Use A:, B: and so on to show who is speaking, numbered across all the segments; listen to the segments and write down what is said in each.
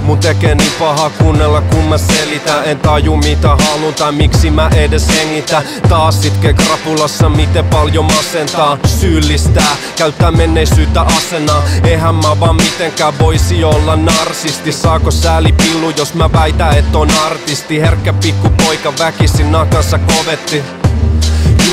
A: Mun tekee niin paha kuunnella kun mä selitän. En taju mitä haluun tai miksi mä edes hengitä. Taas itkee krapulassa miten paljon masentaa. Syyllistää, käyttää menneisyyttä asenaa. Eihän mä vaan mitenkään voisi olla narsisti. Saako säälipillu jos mä väitän et on artisti. Herkkä pikkupoika väkisin nakansa kovetti.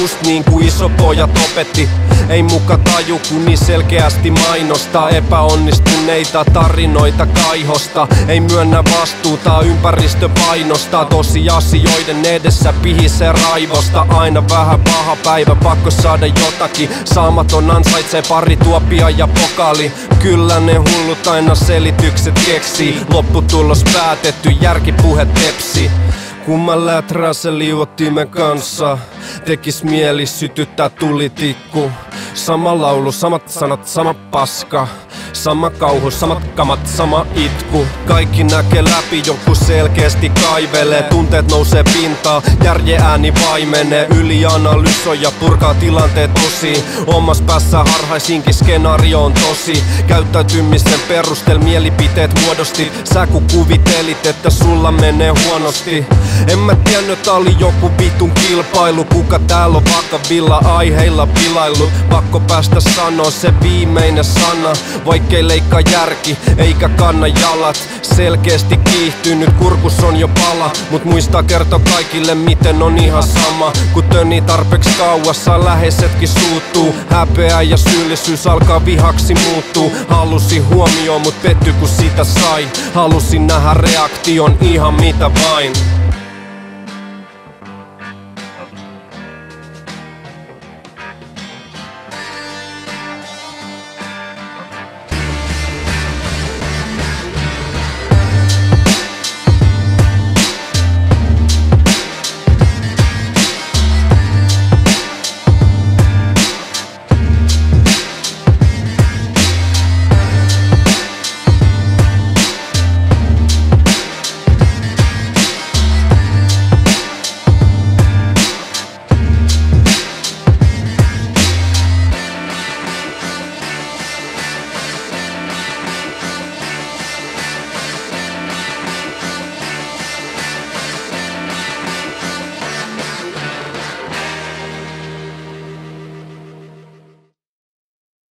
A: Just niin kuin isopojat opetti. Ei muka taju kun niin selkeästi mainostaa epäonnistuneita tarinoita kaihosta. Ei myönnä vastuuta ympäristö painostaa. Tosiasioiden edessä pihisee raivosta. Aina vähän paha päivä, pakko saada jotakin. Saamaton ansaitsee pari tuopia ja pokaali. Kyllä ne hullut aina selitykset keksii. Lopputulos päätetty, järkipuhe tepsi. Kun mä läträän sen liuottimen kanssa, tekis mieli sytyttää tulitikku. Sama laulu, samat sanat, sama paska. Sama kauhu, samat kamat, sama itku. Kaikki näkee läpi, joku selkeästi kaivelee. Tunteet nousee pintaan, järjen ääni vaimenee. Ylianalysoi ja purkaa tilanteet osiin. Omas päässä harhaisinkin skenaario on tosi. Käyttäytymisen perusteella mielipiteet muodosti. Sä kun kuvitelit, että sulla menee huonosti. En mä tiennyt, että oli joku vitun kilpailu. Kuka täällä on vakavilla aiheilla pilailu. Pakko päästä sanoo se viimeinen sana. Vaikkei leikkaa järki, eikä kanna jalat. Selkeästi kiihtynyt, kurkus on jo pala. Mut muistaa kertoa kaikille miten on ihan sama. Kun tönii tarpeeksi kauassa, läheisetkin suuttuu. Häpeä ja syyllisyys alkaa vihaksi muuttuu. Halusin huomioon, mut petty kun sitä sai. Halusin nähdä reaktion ihan mitä vain.